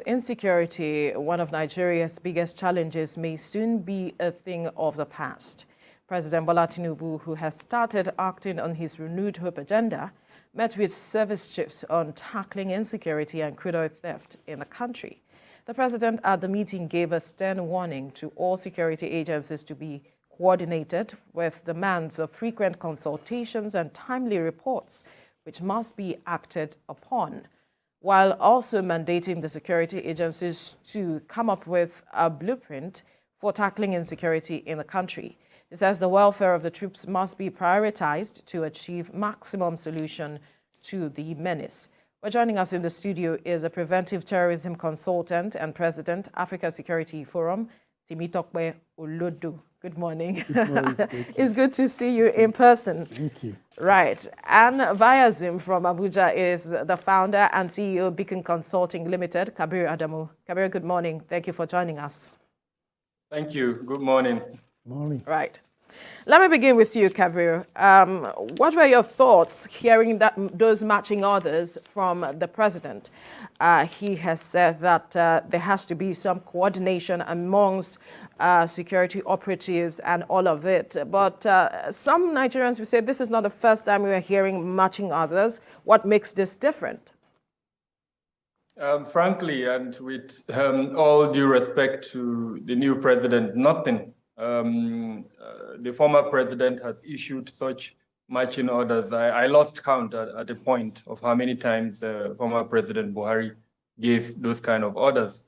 Insecurity, one of Nigeria's biggest challenges, may soon be a thing of the past. President Bola Tinubu, who has started acting on his renewed hope agenda, met with service chiefs on tackling insecurity and crude oil theft in the country. The president at the meeting gave a stern warning to all security agencies to be coordinated with demands of frequent consultations and timely reports, which must be acted upon, while also mandating the security agencies to come up with a blueprint for tackling insecurity in the country. He says the welfare of the troops must be prioritized to achieve maximum solution to the menace. Well, joining us in the studio is a preventive terrorism consultant and president, Africa Security Forum, Timitokwe Olodo. Good morning. Good morning. It's good to see you in person. Thank you. Right. And via Zoom from Abuja is the founder and CEO of Beacon Consulting Limited, Kabir Adamu. Kabir, good morning. Thank you for joining us. Thank you. Good morning. Morning. Right. Let me begin with you, Kabir. What were your thoughts hearing those marching orders from the president? He has said that there has to be some coordination amongst security operatives and all of it. But some Nigerians will say this is not the first time we are hearing marching orders. What makes this different? Frankly, and with all due respect to the new president, nothing. The former president has issued such marching orders. I lost count at a point of how many times former President Buhari gave those kind of orders.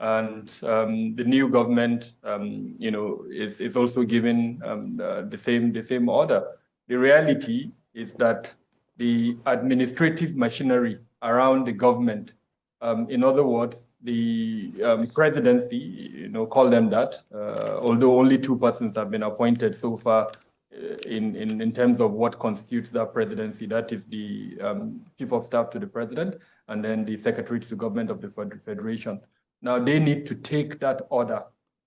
And the new government, is also giving the same order. The reality is that the administrative machinery around the government, in other words, the presidency, call them that, although only 2 persons have been appointed so far in terms of what constitutes that presidency. That is the chief of staff to the president and then the secretary to the government of the federation. Now they need to take that order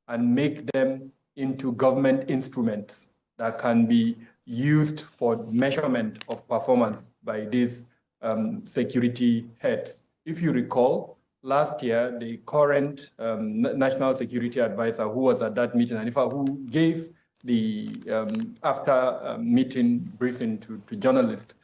and make them into government instruments that can be used for measurement of performance by these security heads. If you recall, last year, the current national security advisor who was at that meeting, and in fact, who gave the after meeting briefing to journalists,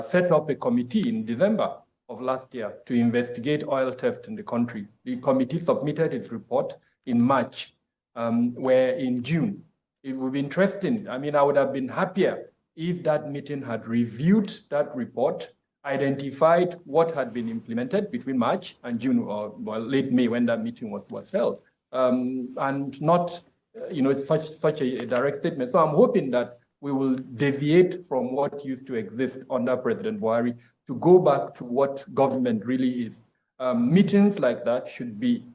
set up a committee in December of last year to investigate oil theft in the country. The committee submitted its report in March, where in June, it would be interesting. I mean, I would have been happier if that meeting had reviewed that report, identified what had been implemented between March and June, or late May when that meeting was held, and not, such a direct statement. So I'm hoping that we will deviate from what used to exist under President Buhari to go back to what government really is. Meetings like that should be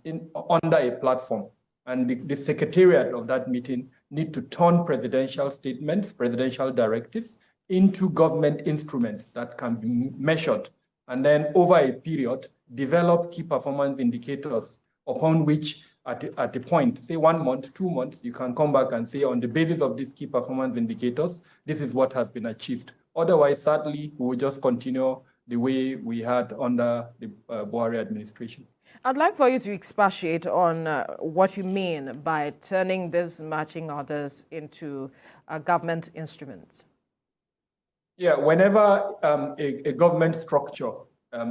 under a platform, and the secretariat of that meeting need to turn presidential statements, presidential directives, into government instruments that can be measured, and then over a period, develop key performance indicators upon which at a point, say 1 month, 2 months, you can come back and say, on the basis of these key performance indicators, this is what has been achieved. Otherwise, sadly, we will just continue the way we had under the Buhari administration. I'd like for you to expatiate on what you mean by turning these marching orders into government instruments. Yeah, whenever a government structure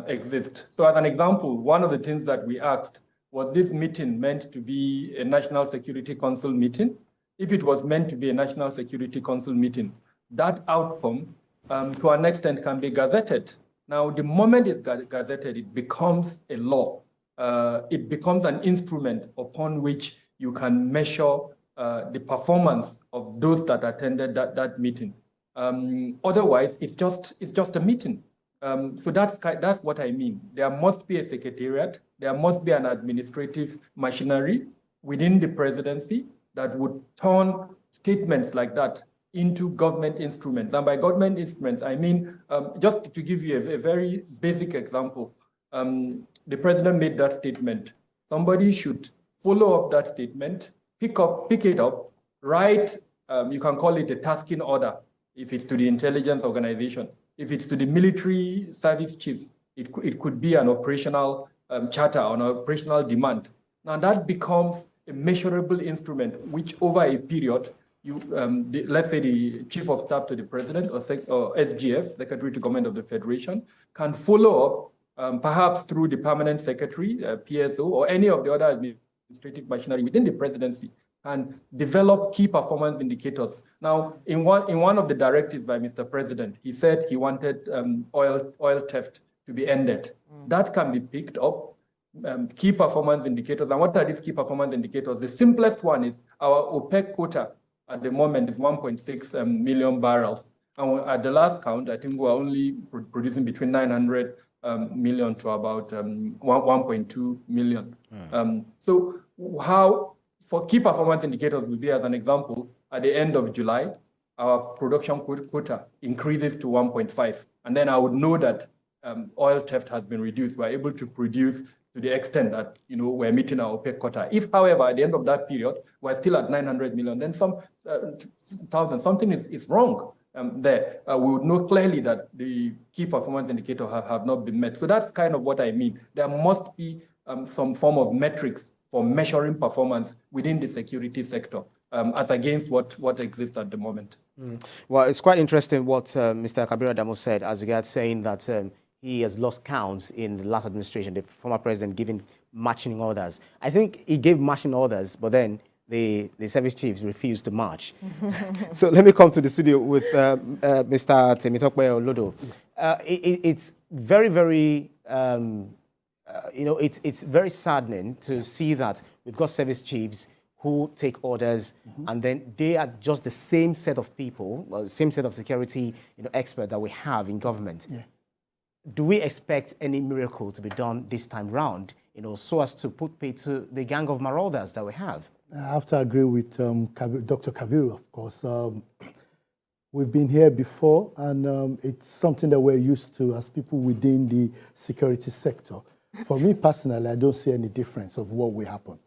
exists. So as an example, one of the things that we asked, was this meeting meant to be a National Security Council meeting? If it was meant to be a National Security Council meeting, that outcome, to an extent, can be gazetted. Now, the moment it's gazetted, it becomes a law. It becomes an instrument upon which you can measure the performance of those that attended that meeting. Otherwise, it's just a meeting. So that's what I mean. There must be a secretariat. There must be an administrative machinery within the presidency that would turn statements like that into government instruments. And by government instruments, I mean, just to give you a very basic example, the president made that statement. Somebody should follow up that statement, pick it up, write, you can call it a tasking order, if it's to the intelligence organization. If it's to the military service chiefs, it could be an operational charter on operational demand. Now that becomes a measurable instrument, which over a period, let's say the Chief of Staff to the President or SGF, Secretary to Government of the Federation, can follow up, perhaps through the Permanent Secretary, PSO, or any of the other administrative machinery within the presidency, and develop key performance indicators. Now, in one of the directives by Mr. President, he said he wanted oil theft to be ended. That can be picked up, key performance indicators. And what are these key performance indicators? The simplest one is our OPEC quota at the moment is 1.6 million barrels. And at the last count, I think we're only producing between 900 million to about 1.2 million. So how, for key performance indicators will be, as an example, at the end of July, our production quota increases to 1.5. And then I would know that oil theft has been reduced. We're able to produce to the extent that we're meeting our OPEC quota. If, however, at the end of that period, we're still at 900 million, then something is wrong there. We would know clearly that the key performance indicators have not been met. So that's kind of what I mean. There must be some form of metrics for measuring performance within the security sector, as against what exists at the moment. Well, it's quite interesting what Mr. Kabiru Adamu said as regards saying that he has lost counts in the last administration, the former president giving marching orders. I think he gave marching orders, but then the service chiefs refused to march. So let me come to the studio with Mr. Temitope Olodo. It's very, very, it's very saddening to see that we've got service chiefs who take orders, and then they are just the same set of people, the same set of security experts that we have in government. Yeah. Do we expect any miracle to be done this time round, so as to put pay to the gang of marauders that we have? I have to agree with Dr. Kabiru, of course. We've been here before, and it's something that we're used to as people within the security sector. For me personally, I don't see any difference of what will happen.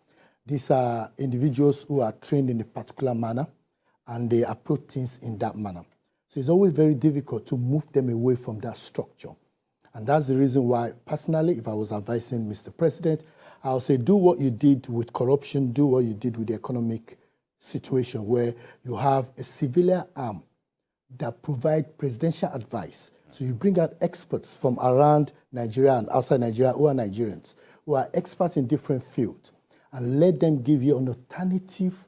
These are individuals who are trained in a particular manner, and they approach things in that manner. So it's always very difficult to move them away from that structure. And that's the reason why, personally, if I was advising Mr. President, I'll say do what you did with corruption, do what you did with the economic situation, where you have a civilian arm that provide presidential advice. So you bring out experts from around Nigeria and outside Nigeria who are Nigerians, who are experts in different fields, and let them give you an alternative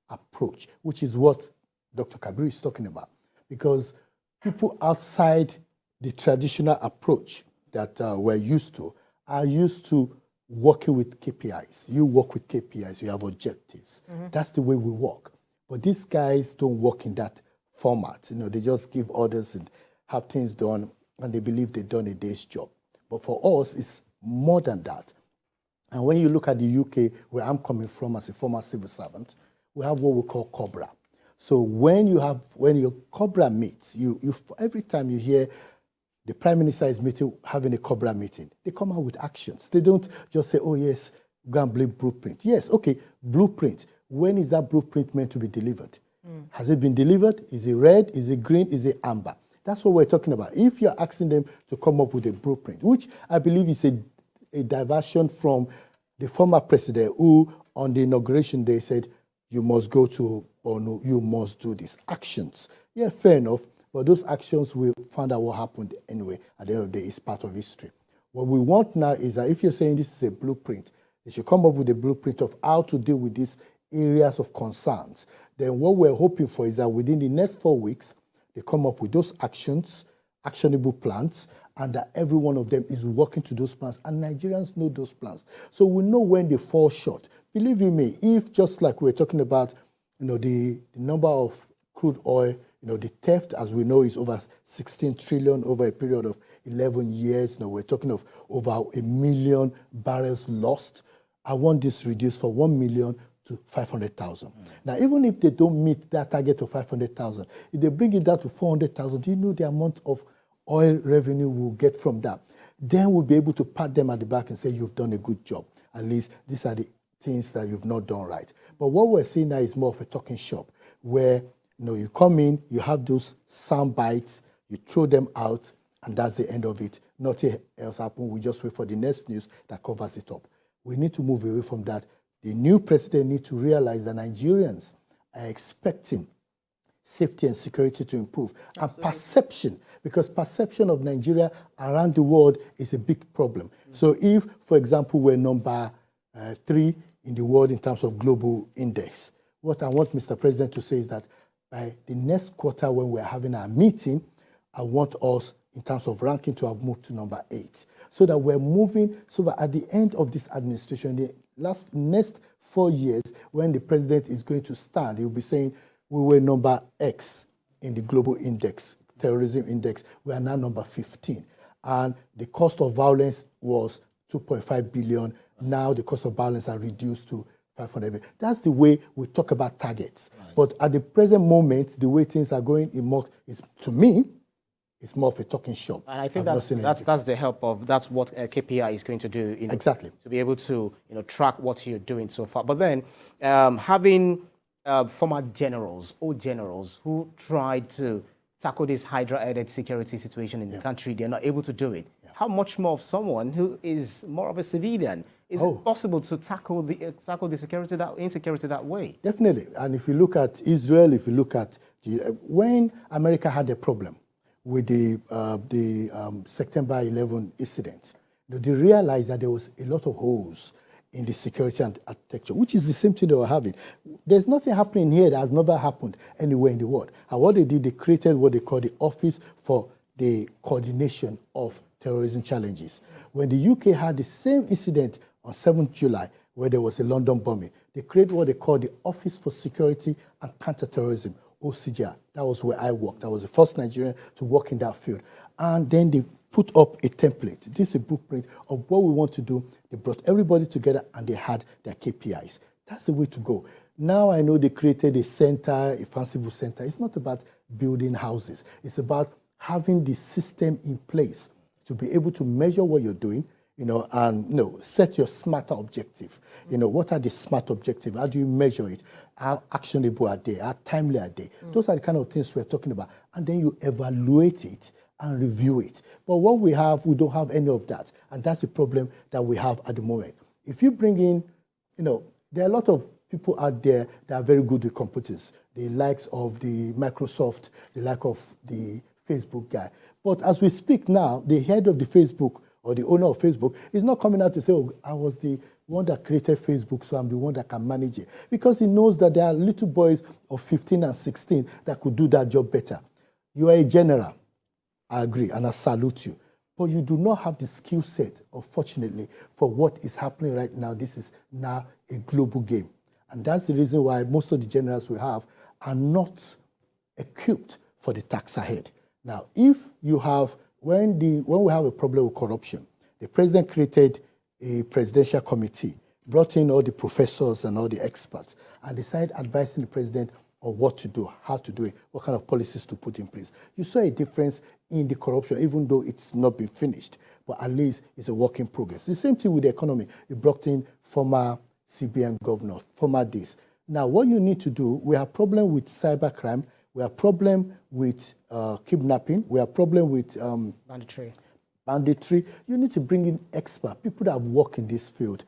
approach, which is what Dr. Kabiru is talking about. Because people outside the traditional approach that we're used to are used to working with KPIs. You work with KPIs, you have objectives. That's the way we work. But these guys don't work in that format. They just give orders and have things done, and they believe they've done a day's job. But for us, it's more than that. And when you look at the UK, where I'm coming from as a former civil servant, we have what we call COBRA. So when your COBRA meets, every time you hear the Prime Minister is having a COBRA meeting, they come out with actions. They don't just say, oh yes, go and blame blueprint. Yes, okay, blueprint. When is that blueprint meant to be delivered? Has it been delivered? Is it red? Is it green? Is it amber? That's what we're talking about. If you're asking them to come up with a blueprint, which I believe is a diversion from the former president who, on the inauguration day, said, you must go to, or no, you must do these actions. Yeah, fair enough. But those actions, we found out what happened anyway. At the end of the day, it's part of history. What we want now is that if you're saying this is a blueprint, they should come up with a blueprint of how to deal with these areas of concerns. Then what we're hoping for is that within the next 4 weeks, they come up with those actions, actionable plans, and that every one of them is working to those plans, and Nigerians know those plans. So we know when they fall short. Believe you me, if just like we're talking about, the number of crude oil, the theft, as we know, is over 16 trillion over a period of 11 years. We're talking of over 1 million barrels lost. I want this reduced from 1 million to 500,000. Now, even if they don't meet that target of 500,000, if they bring it down to 400,000, do you know the amount of oil revenue we'll get from that? Then we'll be able to pat them at the back and say, you've done a good job. At least these are the things that you've not done right. But what we're seeing now is more of a talking shop, where you come in, you have those sound bites, you throw them out, and that's the end of it. nothing else happens, we just wait for the next news that covers it up. We need to move away from that. The new president needs to realize that Nigerians are expecting safety and security to improve. Absolutely. And perception, because perception of Nigeria around the world is a big problem. So if, for example, we're number 3 in the world in terms of global index, what I want Mr. President to say is that by the next quarter when we're having our meeting, I want us, in terms of ranking, to have moved to number 8. So that we're moving, so that at the end of this administration, the next 4 years, when the president is going to stand, he'll be saying, we were number X in the global index, terrorism index. We are now number 15. And the cost of violence was 2.5 billion. Now the cost of violence are reduced to 500 billion. That's the way we talk about targets. Right. But at the present moment, the way things are going, to me, it's more of a talking shop. And I think that's the help of, that's what KPI is going to do. Exactly. To be able to track what you're doing so far. But then having former generals, old generals, who tried to tackle this Hydra-headed security situation in the country, they're not able to do it. Yeah. How much more of someone who is more of a civilian? Is it possible to tackle the insecurity that way? Definitely. And if you look at Israel, if you look at when America had a problem with the September 11 incident, they realized that there was a lot of holes in the security and architecture, which is the same thing they were having. There's nothing happening here that has never happened anywhere in the world. And what they did, they created what they call the Office for the Coordination of Terrorism Challenges. When the UK had the same incident on 7th July, where there was a London bombing, they created what they call the Office for Security and Counterterrorism, OCGR. That was where I worked. I was the first Nigerian to work in that field. And then they put up a template. This is a blueprint of what we want to do. They brought everybody together and they had their KPIs. That's the way to go. Now I know they created a center, a fanciful center. It's not about building houses. It's about having the system in place to be able to measure what you're doing, and set your smarter objective. What are the smart objectives? How do you measure it? How actionable are they? How timely are they? Those are the kind of things we're talking about. And then you evaluate it and review it. But what we don't have any of that. And that's the problem that we have at the moment. If you bring in, there are a lot of people out there that are very good with computers, the likes of the Microsoft, the like of the Facebook guy. But as we speak now, the head of the Facebook or the owner of Facebook is not coming out to say, oh, I was the one that created Facebook, so I'm the one that can manage it. Because he knows that there are little boys of 15 and 16 that could do that job better. You are a general. I agree, and I salute you. But you do not have the skill set, unfortunately, for what is happening right now. This is now a global game. And that's the reason why most of the generals we have are not equipped for the task ahead. Now, if you have, when we have a problem with corruption, the president created a presidential committee, brought in all the professors and all the experts, and decided advising the president on what to do, how to do it, what kind of policies to put in place. You saw a difference in the corruption, even though it's not been finished, but at least it's a work in progress. The same thing with the economy. You brought in former CBN governor, former this. Now, what you need to do, we have problem with cybercrime, we have problem with kidnapping, we have problem with banditry. You need to bring in experts, people that have worked in this field,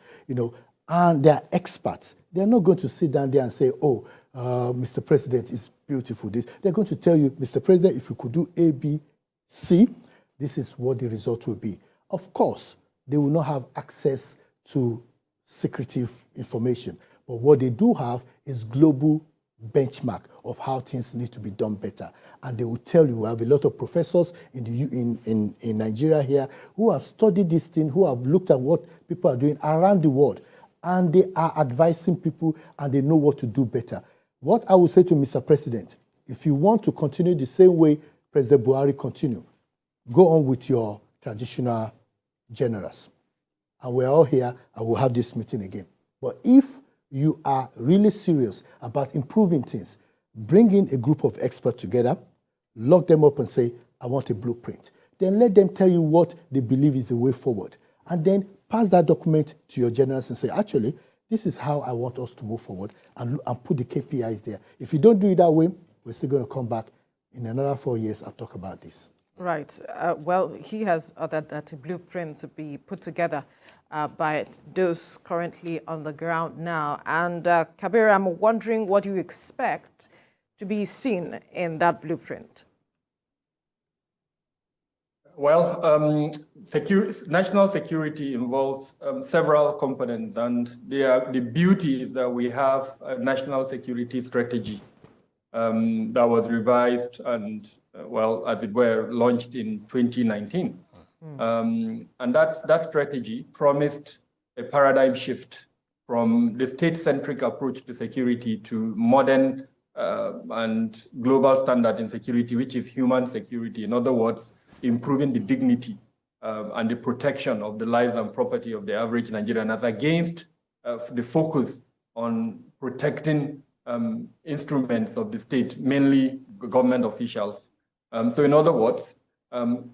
and they're experts. They're not going to sit down there and say, oh, Mr. President is beautiful. They're going to tell you, Mr. President, if you could do A, B, C, this is what the result will be. Of course, they will not have access to secretive information, but what they do have is global benchmark of how things need to be done better. And they will tell you, we have a lot of professors in Nigeria here who have studied this thing, who have looked at what people are doing around the world, and they are advising people and they know what to do better. What I will say to Mr. President, if you want to continue the same way President Buhari continued, go on with your traditional generals. And we're all here and we'll have this meeting again. But if you are really serious about improving things, bring in a group of experts together, lock them up and say, I want a blueprint. Then let them tell you what they believe is the way forward. And then pass that document to your generals and say, actually, this is how I want us to move forward, and put the KPIs there. If you don't do it that way, we're still going to come back in another 4 years and talk about this. Right. Well, he has ordered that a blueprint be put together by those currently on the ground now. And Kabir, I'm wondering what you expect to be seen in that blueprint. Well, national security involves several components, and the beauty is that we have a national security strategy that was revised and, well, as it were, launched in 2019. And that strategy promised a paradigm shift from the state-centric approach to security to modern and global standard in security, which is human security. In other words, improving the dignity and the protection of the lives and property of the average Nigerian, as against the focus on protecting instruments of the state, mainly government officials. So in other words,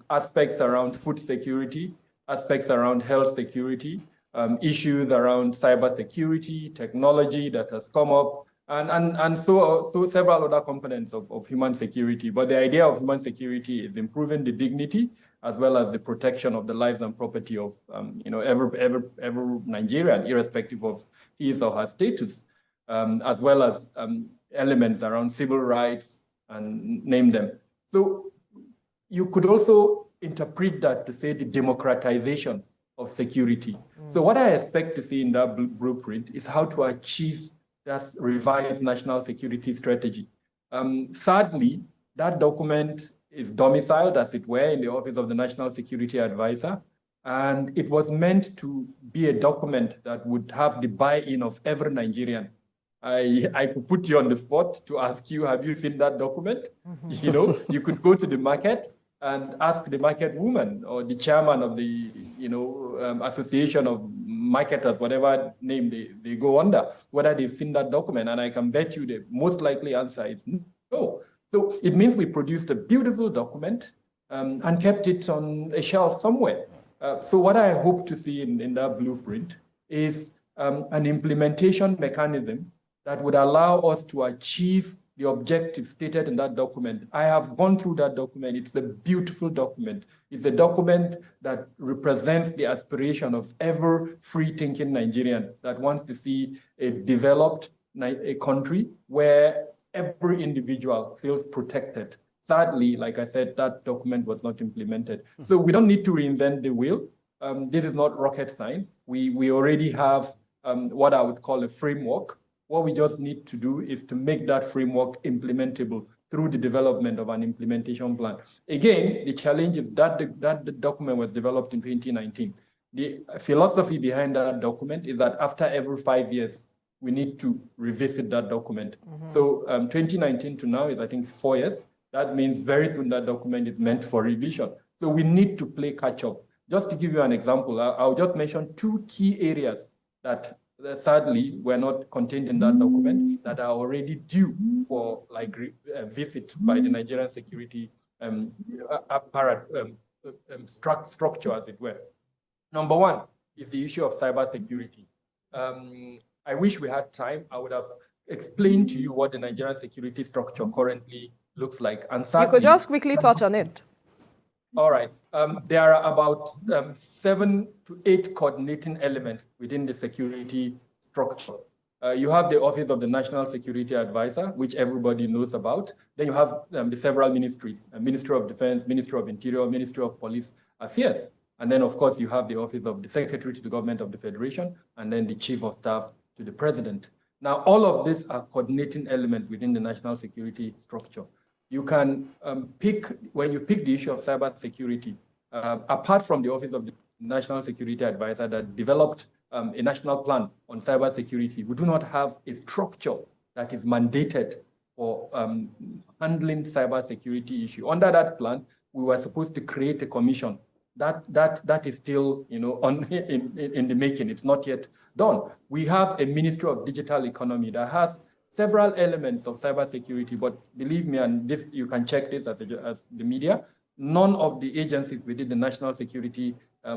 aspects around food security, aspects around health security, issues around cyber security, technology that has come up, and so several other components of human security. But the idea of human security is improving the dignity as well as the protection of the lives and property of every Nigerian, irrespective of his or her status, as well as elements around civil rights and name them. So you could also interpret that to say the democratization of security. So what I expect to see in that blueprint is how to achieve that revised national security strategy. Sadly, that document is domiciled, as it were, in the Office of the National Security Advisor, and it was meant to be a document that would have the buy-in of every Nigerian. I could put you on the spot to ask you, have you seen that document? You know, you could go to the market and ask the market woman or the chairman of the association of marketers, whatever name they go under, whether they've seen that document. And I can bet you the most likely answer is no. So it means we produced a beautiful document and kept it on a shelf somewhere. So what I hope to see in that blueprint is an implementation mechanism that would allow us to achieve the objectives stated in that document. I have gone through that document. It's a beautiful document. It's a document that represents the aspiration of every free-thinking Nigerian that wants to see a developed country where every individual feels protected. Sadly, like I said, that document was not implemented. So we don't need to reinvent the wheel. This is not rocket science. We already have what I would call a framework. What we just need to do is to make that framework implementable through the development of an implementation plan. Again, the challenge is that the document was developed in 2019. The philosophy behind that document is that after every 5 years, we need to revisit that document. So 2019 to now is, I think, 4 years. That means very soon that document is meant for revision. So we need to play catch up. Just to give you an example, I'll just mention 2 key areas that sadly were not contained in that document that are already due for visit by the Nigerian security structure, as it were. Number 1 is the issue of cyber security. I wish we had time. I would have explained to you what the Nigerian security structure currently looks like. And sadly, you could just quickly touch on it. All right. There are about 7 to 8 coordinating elements within the security structure. You have the Office of the National Security Advisor, which everybody knows about. Then you have the several ministries, Ministry of Defense, Ministry of Interior, Ministry of Police Affairs. And then, of course, you have the Office of the Secretary to the Government of the Federation, and then the Chief of Staff to the President. Now, all of these are coordinating elements within the national security structure. You can when you pick the issue of cyber security, apart from the Office of the National Security Advisor that developed a national plan on cyber security, we do not have a structure that is mandated for handling cyber security issue. Under that plan, we were supposed to create a commission. That is still, in the making. It's not yet done. We have a Ministry of Digital Economy that has several elements of cybersecurity, but believe me, and this you can check this as the media, none of the agencies within the national security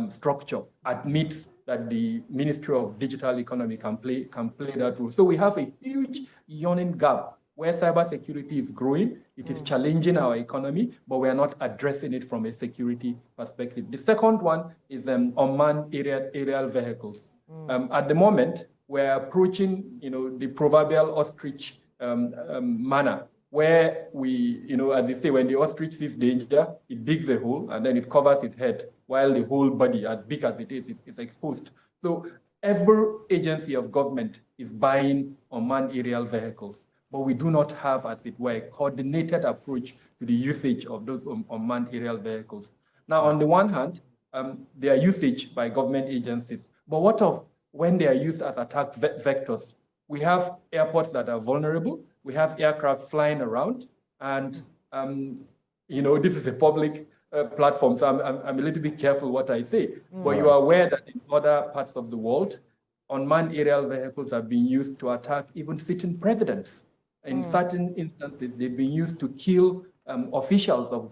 structure admits that the Ministry of Digital Economy can play that role. So we have a huge yawning gap where cybersecurity is growing, it is challenging our economy, but we are not addressing it from a security perspective. The second one is unmanned aerial vehicles. At the moment, we're approaching, the proverbial ostrich manner, where we, as they say, when the ostrich sees danger, it digs a hole and then it covers its head, while the whole body, as big as it is exposed. So every agency of government is buying unmanned aerial vehicles, but we do not have, as it were, a coordinated approach to the usage of those unmanned aerial vehicles. Now, on the one hand, their usage by government agencies, but what of when they are used as attack vectors? We have airports that are vulnerable, we have aircraft flying around, and this is a public platform, so I'm a little bit careful what I say. But you are aware that in other parts of the world, unmanned aerial vehicles are being used to attack even sitting presidents. In certain instances, they've been used to kill officials of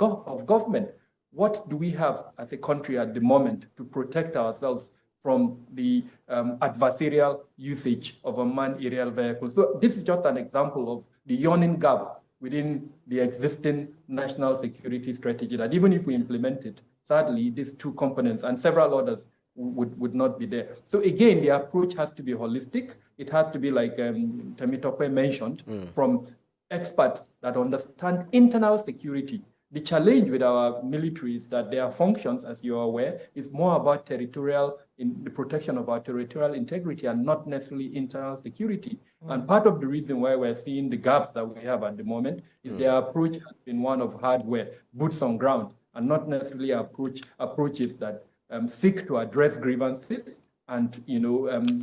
government. What do we have as a country at the moment to protect ourselves from the adversarial usage of unmanned aerial vehicles? So this is just an example of the yawning gap within the existing national security strategy, that even if we implement it, sadly, these two components and several others would not be there. So again, the approach has to be holistic. It has to be, like Temitope mentioned, from experts that understand internal security. The challenge with our military is that their functions, as you are aware, is more about the protection of our territorial integrity and not necessarily internal security. And part of the reason why we're seeing the gaps that we have at the moment is their approach has been one of hardware, boots on ground, and not necessarily approaches that seek to address grievances and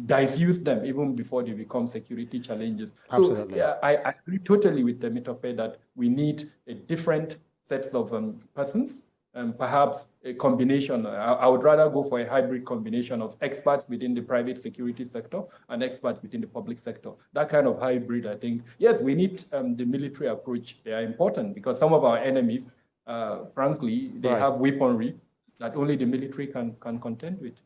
diffuse them even before they become security challenges. Absolutely. So I agree totally with Temitope that we need a different sets of persons, perhaps a combination. I would rather go for a hybrid combination of experts within the private security sector and experts within the public sector. That kind of hybrid, I think, yes, we need the military approach. They are important because some of our enemies, frankly, they have weaponry that only the military can contend with.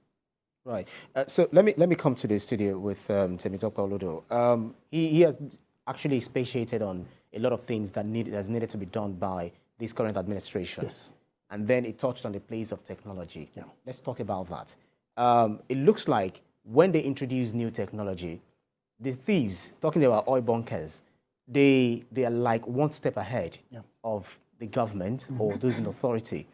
Right. So let me come to the studio with Temitope Olodo. He has actually expatiated on a lot of things that has needed to be done by this current administration. Yes. And then it touched on the place of technology. Yeah. Let's talk about that. It looks like when they introduce new technology, the thieves, talking about oil bunkers, they are like one step ahead of the government or those in authority.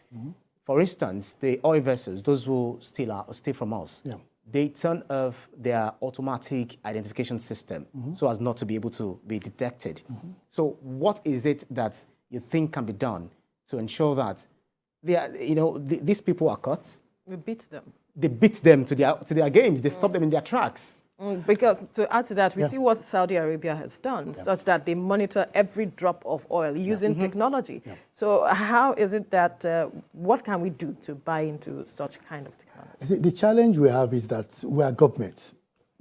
For instance, the oil vessels, those who steal from us, they turn off their automatic identification system so as not to be able to be detected. So what is it that you think can be done to ensure that they are, these people are caught? We beat them. They beat them to their games. They stop them in their tracks. Because to add to that, we see what Saudi Arabia has done, such that they monitor every drop of oil using technology. So how is it that, what can we do to buy into such kind of technology? The challenge we have is that we are government.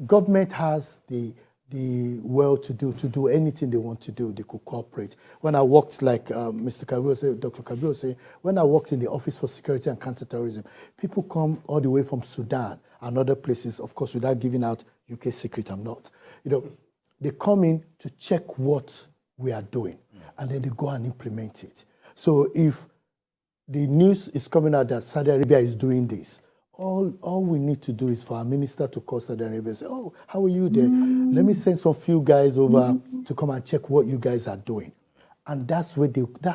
Government has the well-to-do to do anything they want to do. They could cooperate. When I worked, like Mr. Kabiru said, Dr. Kabiru said, when I worked in the Office for Security and Counterterrorism, people come all the way from Sudan and other places, of course, without giving out UK secret, I'm not. They come in to check what we are doing, and then they go and implement it. So if the news is coming out that Saudi Arabia is doing this, all we need to do is for our minister to call Saudi Arabia and say, oh, how are you there? Let me send some few guys over to come and check what you guys are doing. And that's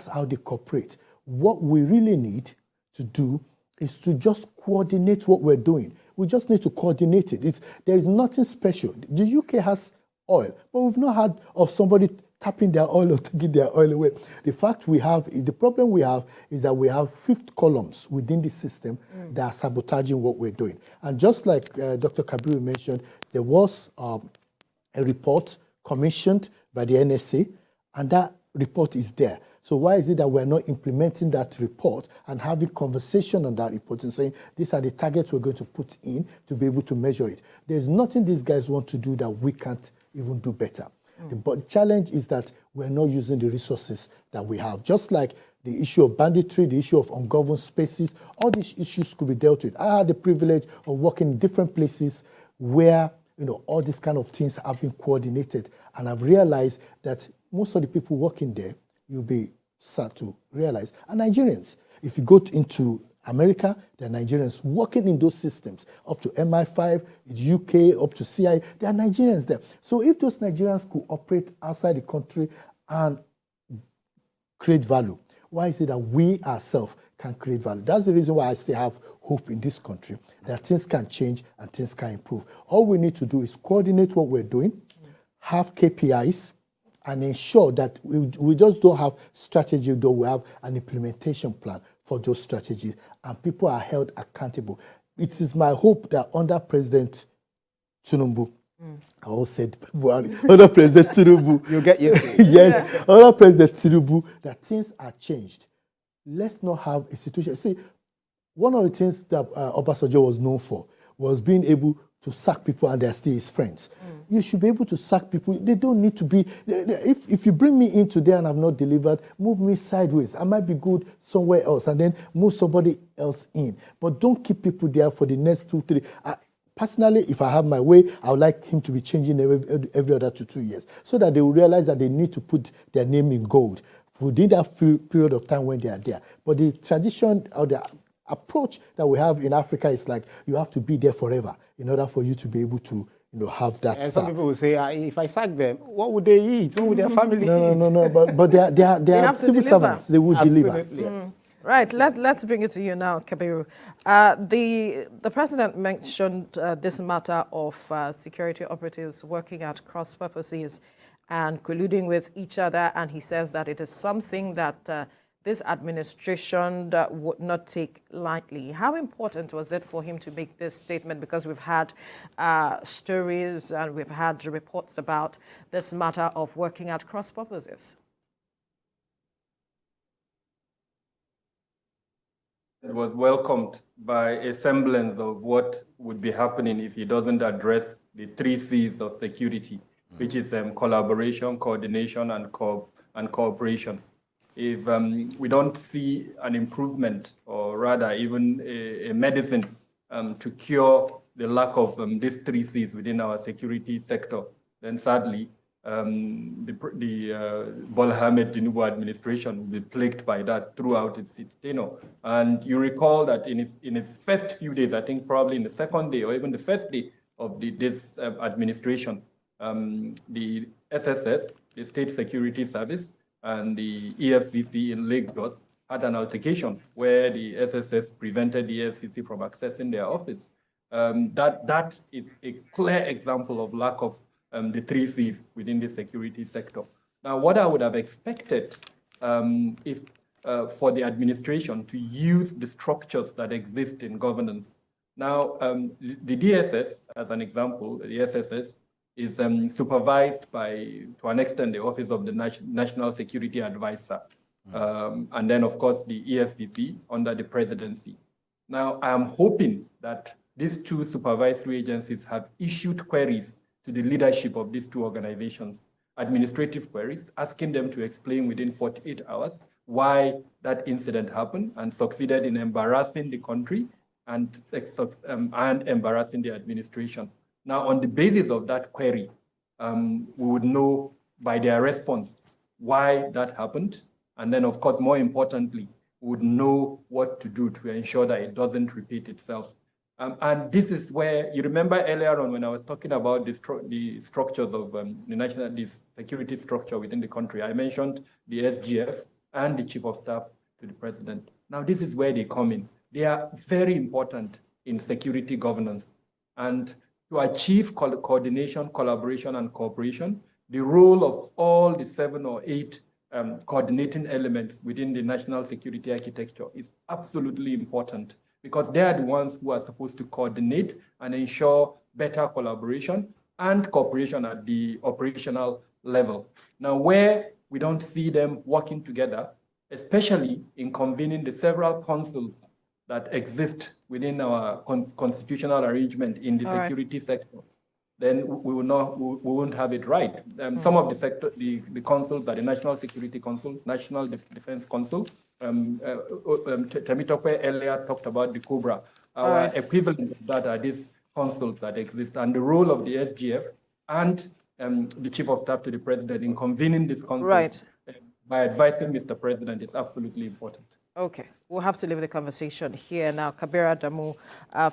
how they cooperate. What we really need to do is to just coordinate what we're doing. We just need to coordinate it. There is nothing special. The UK has oil, but we've not heard of somebody tapping their oil or taking their oil away. The problem we have is that we have fifth columns within the system that are sabotaging what we're doing. And just like Dr. Kabiru mentioned, there was a report commissioned by the NSA, and that report is there. So why is it that we're not implementing that report and having conversation on that report and saying, these are the targets we're going to put in to be able to measure it? There's nothing these guys want to do that we can't even do better. The challenge is that we're not using the resources that we have. Just like the issue of banditry, the issue of ungoverned spaces, all these issues could be dealt with. I had the privilege of working in different places where all these kind of things have been coordinated. And I've realized that most of the people working there, you'll be sad to realize, are Nigerians. If you go into America, there are Nigerians working in those systems, up to MI5, UK, up to CIA, there are Nigerians there. So if those Nigerians could operate outside the country and create value, why is it that we ourselves can create value? That's the reason why I still have hope in this country, that things can change and things can improve. All we need to do is coordinate what we're doing, have KPIs, and ensure that we just don't have strategy, though we have an implementation plan for those strategies, and people are held accountable. It is my hope that under President Tinubu, I always said, under President Tinubu, You'll get used to it. yes, under President Tinubu, that things are changed. Let's not have a situation. See, one of the things that Obasanjo was known for was being able to sack people and they're still his friends. You should be able to sack people. They don't need to be, if you bring me in today and I've not delivered, move me sideways. I might be good somewhere else and then move somebody else in. But don't keep people there for the next 2, 3. Personally, if I have my way, I would like him to be changing every other 2 years so that they will realize that they need to put their name in gold within that period of time when they are there. But the tradition or the approach that we have in Africa is like you have to be there forever in order for you to be able to have that And start. some people will say, if I sack them, what would they eat? What would their family eat? No. But they are civil servants. They will deliver. Yeah. Right, let's bring it to you now, Kabiru. The president mentioned this matter of security operatives working at cross purposes and colluding with each other, and he says that it is something that this administration would not take lightly. How important was it for him to make this statement? Because we've had stories and we've had reports about this matter of working at cross purposes. It was welcomed by a semblance of what would be happening if he doesn't address the 3 C's of security, which is collaboration, coordination, and cooperation. If we don't see an improvement, or rather even a medicine to cure the lack of these 3 C's within our security sector, then sadly, the Bola Ahmed Tinubu administration will be plagued by that throughout its tenure. And you recall that in its first few days, I think probably in the second day or even the first day of this administration, the SSS, the State Security Service, and the EFCC in Lagos had an altercation where the SSS prevented the EFCC from accessing their office. That is a clear example of lack of the 3 C's within the security sector. Now, what I would have expected is for the administration to use the structures that exist in governance. Now, the DSS, as an example, the SSS, is supervised by, to an extent, the Office of the National Security Advisor, and then, of course, the EFCC under the presidency. Now, I am hoping that these 2 supervisory agencies have issued queries to the leadership of these 2 organizations, administrative queries, asking them to explain within 48 hours why that incident happened and succeeded in embarrassing the country and embarrassing the administration. Now, on the basis of that query, we would know by their response why that happened. And then, of course, more importantly, we would know what to do to ensure that it doesn't repeat itself. And this is where, you remember earlier on when I was talking about the structures of the security structure within the country, I mentioned the SGF and the Chief of Staff to the President. Now, this is where they come in. They are very important in security governance. And to achieve coordination, collaboration, and cooperation, the role of all the 7 or 8 coordinating elements within the national security architecture is absolutely important, because they are the ones who are supposed to coordinate and ensure better collaboration and cooperation at the operational level. Now, where we don't see them working together, especially in convening the several councils that exist within our constitutional arrangement in the security sector, then we won't have it right. Some of the councils are the National Security Council, National Defense Council. Temitope earlier talked about the COBRA. Our equivalent of that are these councils that exist, and the role of the SGF and the Chief of Staff to the President in convening this council Right. by advising Mr. President is absolutely important. Okay, we'll have to leave the conversation here now. Kabir Adamu,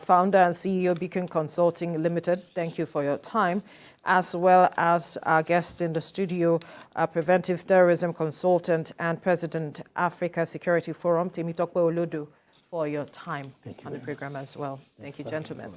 founder and CEO, Beacon Consulting Limited, thank you for your time, as well as our guest in the studio, preventive terrorism consultant and President Africa Security Forum, Temitope Olodo, for your time on the program as well. Thank you, gentlemen.